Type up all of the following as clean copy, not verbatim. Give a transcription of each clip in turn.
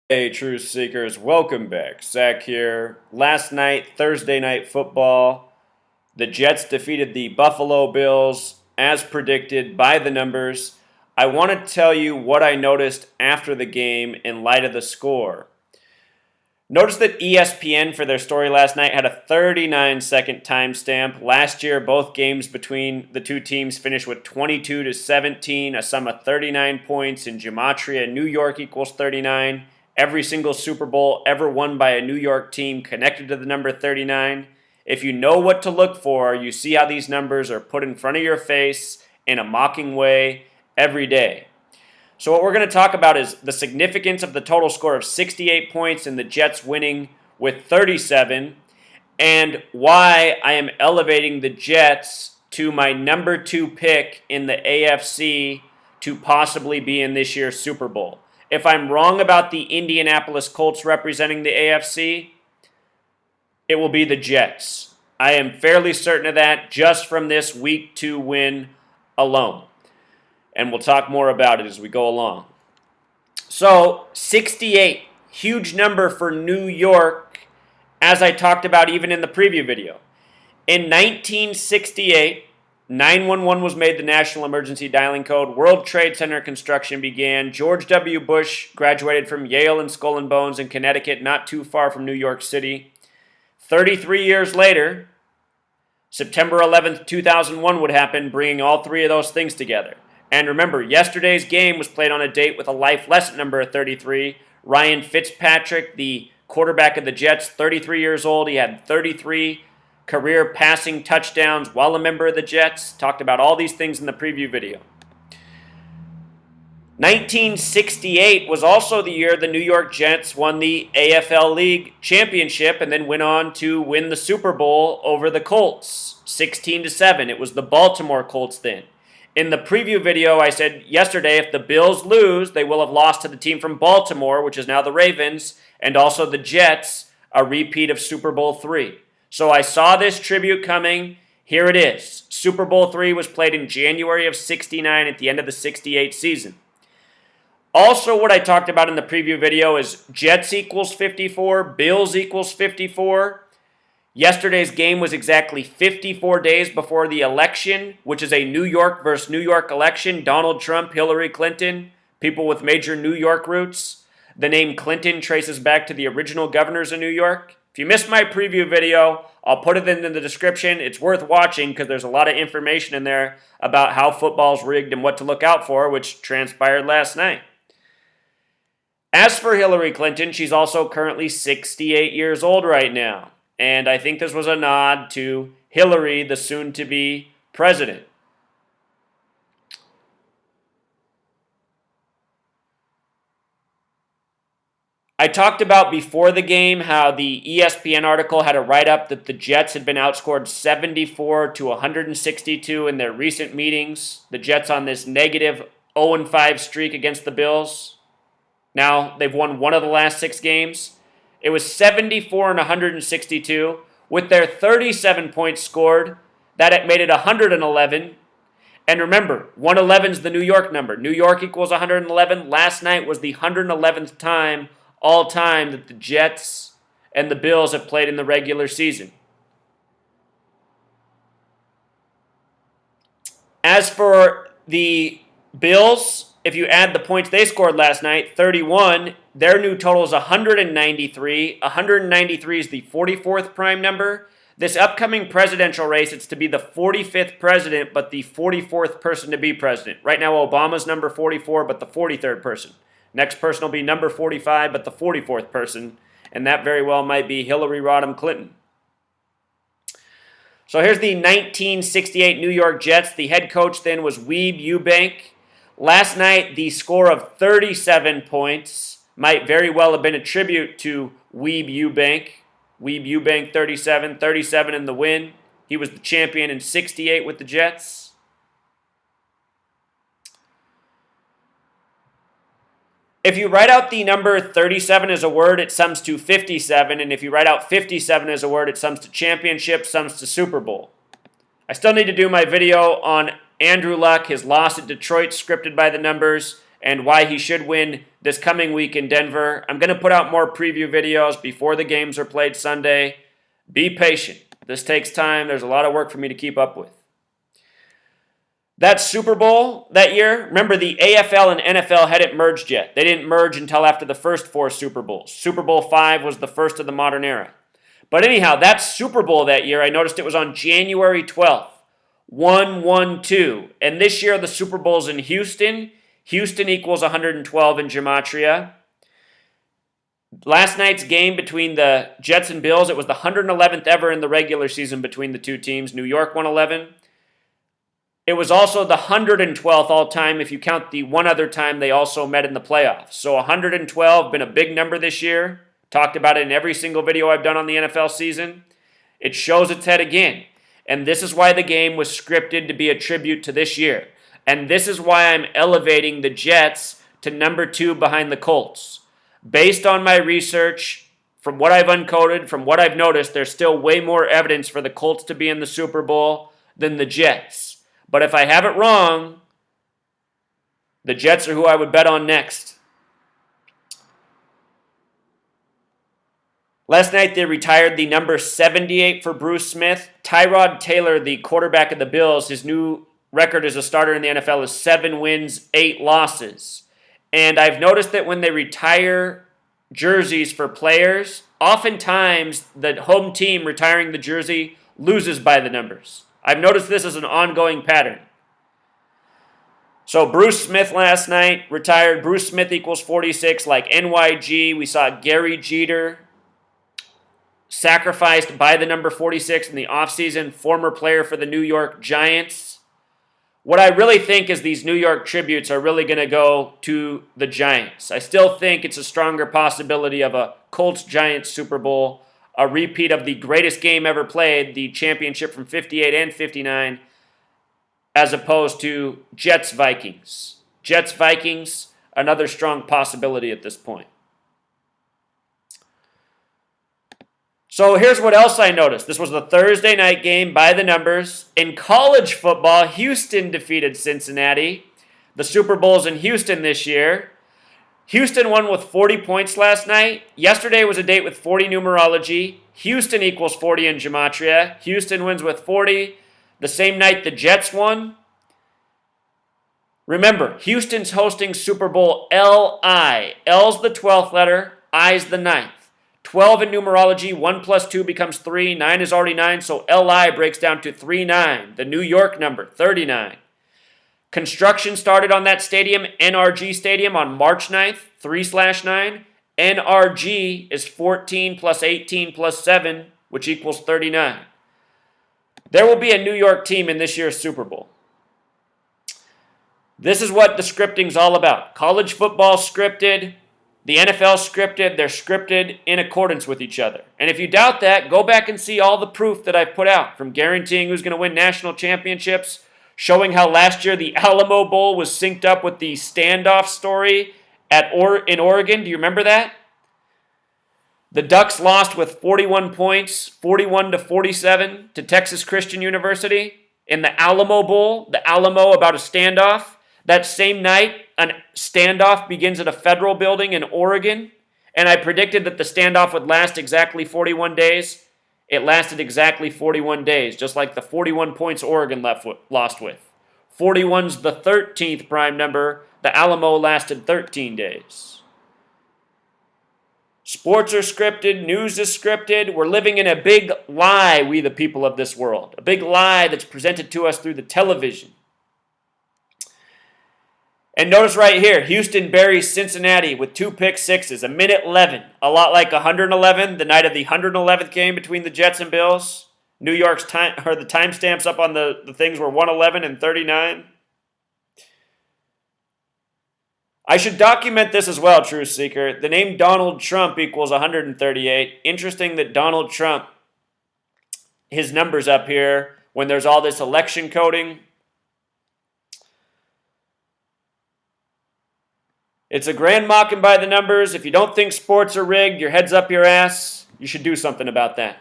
Hey, Truth Seekers, welcome back. Zach here. Last night, Thursday night football, the Jets defeated the Buffalo Bills as predicted by the numbers. I want to tell you what I noticed after the game in light of the score. Notice that ESPN for their story last night had a 39-second timestamp. Last year, both games between the two teams finished with 22-17, a sum of 39 points in gematria. New York equals 39. Every single Super Bowl ever won by a New York team connected to the number 39. If you know what to look for, you see how these numbers are put in front of your face in a mocking way every day. So what we're going to talk about is the significance of the total score of 68 points and the Jets winning with 37, and why I am elevating the Jets to my number 2 pick in the AFC to possibly be in this year's Super Bowl. If I'm wrong about the Indianapolis Colts representing the AFC, it will be the Jets. I am fairly certain of that just from this Week 2 win alone. And we'll talk more about it as we go along. So, 68, huge number for New York, as I talked about even in the preview video. In 1968, 911 was made the national emergency dialing code. World Trade Center construction began. George W. Bush graduated from Yale and Skull and Bones in Connecticut, not too far from New York City. 33 years later, September 11th, 2001 would happen, bringing all three of those things together. And remember, yesterday's game was played on a date with a life lesson number 33. Ryan Fitzpatrick, the quarterback of the Jets, 33 years old. He had 33 career passing touchdowns while a member of the Jets. Talked about all these things in the preview video. 1968 was also the year the New York Jets won the AFL League championship and then went on to win the Super Bowl over the Colts, 16-7. It was the Baltimore Colts then. In the preview video, I said yesterday if the Bills lose, they will have lost to the team from Baltimore, which is now the Ravens, and also the Jets, a repeat of Super Bowl III. So I saw this tribute coming. Here it is. Super Bowl III was played in January of 69 at the end of the 68 season. Also, what I talked about in the preview video is Jets equals 54, Bills equals 54. Yesterday's game was exactly 54 days before the election, which is a New York versus New York election. Donald Trump, Hillary Clinton, people with major New York roots. The name Clinton traces back to the original governors of New York. If you missed my preview video, I'll put it in the description. It's worth watching because there's a lot of information in there about how football's rigged and what to look out for, which transpired last night. As for Hillary Clinton, she's also currently 68 years old right now. And I think this was a nod to Hillary, the soon-to-be president. I talked about before the game how the ESPN article had a write-up that the Jets had been outscored 74-162 in their recent meetings. The Jets on this negative 0-5 streak against the Bills. Now, they've won one of the last 6 games. It was 74-162. With their 37 points scored, that made it 111. And remember, 111 is the New York number. New York equals 111. Last night was the 111th time all time that the Jets and the Bills have played in the regular season. As for the Bills, if you add the points they scored last night, 31, their new total is 193. 193 is the 44th prime number. This upcoming presidential race, it's to be the 45th president, but the 44th person to be president. Right now, Obama's number 44, but the 43rd person. Next person will be number 45, but the 44th person. And that very well might be Hillary Rodham Clinton. So here's the 1968 New York Jets. The head coach then was Weeb Ewbank. Last night, the score of 37 points might very well have been a tribute to Weeb Ewbank. Weeb Ewbank 37 in the win. He was the champion in 68 with the Jets. If you write out the number 37 as a word, it sums to 57. And if you write out 57 as a word, it sums to championship, sums to Super Bowl. I still need to do my video on Andrew Luck, his loss at Detroit, scripted by the numbers, and why he should win this coming week in Denver. I'm going to put out more preview videos before the games are played Sunday. Be patient. This takes time. There's a lot of work for me to keep up with. That Super Bowl that year, remember the AFL and NFL hadn't merged yet. They didn't merge until after the first 4 Super Bowls. Super Bowl V was the first of the modern era. But anyhow, that Super Bowl that year, I noticed it was on January 12th. 1-1-2. And this year, the Super Bowl's in Houston. Houston equals 112 in gematria. Last night's game between the Jets and Bills, it was the 111th ever in the regular season between the two teams. New York won 11. It was also the 112th all-time if you count the one other time they also met in the playoffs. So 112, been a big number this year. Talked about it in every single video I've done on the NFL season. It shows its head again. And this is why the game was scripted to be a tribute to this year. And this is why I'm elevating the Jets to number 2 behind the Colts. Based on my research, from what I've uncoded, from what I've noticed, there's still way more evidence for the Colts to be in the Super Bowl than the Jets. But if I have it wrong, the Jets are who I would bet on next. Last night, they retired the number 78 for Bruce Smith. Tyrod Taylor, the quarterback of the Bills, his new record as a starter in the NFL is 7 wins, 8 losses. And I've noticed that when they retire jerseys for players, oftentimes the home team retiring the jersey loses by the numbers. I've noticed this as an ongoing pattern. So Bruce Smith last night retired. Bruce Smith equals 46 like NYG. We saw Gary Jeter sacrificed by the number 46 in the offseason, former player for the New York Giants. What I really think is these New York tributes are really going to go to the Giants. I still think it's a stronger possibility of a Colts-Giants Super Bowl, a repeat of the greatest game ever played, the championship from 58 and 59, as opposed to Jets-Vikings. Jets-Vikings, another strong possibility at this point. So here's what else I noticed. This was the Thursday night game by the numbers. In college football, Houston defeated Cincinnati. The Super Bowl's in Houston this year. Houston won with 40 points last night. Yesterday was a date with 40 numerology. Houston equals 40 in gematria. Houston wins with 40. The same night the Jets won. Remember, Houston's hosting Super Bowl LI. L's the 12th letter, I's the 9th. 12 in numerology, 1 plus 2 becomes 3, 9 is already 9, so LI breaks down to 39, the New York number, 39. Construction started on that stadium, NRG Stadium, on March 9th, 3/9. NRG is 14 plus 18 plus 7, which equals 39. There will be a New York team in this year's Super Bowl. This is what the scripting's all about. College football scripted, the NFL scripted, they're scripted in accordance with each other. And if you doubt that, go back and see all the proof that I've put out, from guaranteeing who's going to win national championships, showing how last year the Alamo Bowl was synced up with the standoff story in Oregon. Do you remember that? The Ducks lost with 41 points, 41-47 to Texas Christian University in the Alamo Bowl, the Alamo about a standoff. That same night, a standoff begins at a federal building in Oregon, and I predicted that the standoff would last exactly 41 days. It lasted exactly 41 days, just like the 41 points Oregon lost with. 41's the 13th prime number. The Alamo lasted 13 days. Sports are scripted. News is scripted. We're living in a big lie, we the people of this world. A big lie that's presented to us through the television. And notice right here, Houston buries Cincinnati with 2 pick sixes, a minute 11. A lot like 111, the night of the 111th game between the Jets and Bills. New York's time, or the timestamps up on the things were 111 and 39. I should document this as well, Truth Seeker. The name Donald Trump equals 138. Interesting that Donald Trump, his number's up here when there's all this election coding. It's a grand mocking by the numbers. If you don't think sports are rigged, your head's up your ass. You should do something about that.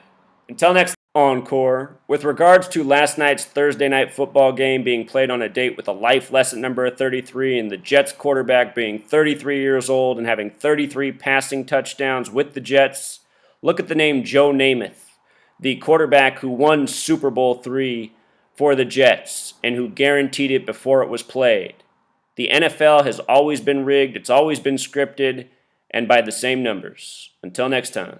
Until next time. Encore. With regards to last night's Thursday night football game being played on a date with a life lesson number of 33 and the Jets quarterback being 33 years old and having 33 passing touchdowns with the Jets, look at the name Joe Namath, the quarterback who won Super Bowl III for the Jets and who guaranteed it before it was played. The NFL has always been rigged, it's always been scripted, and by the same numbers. Until next time.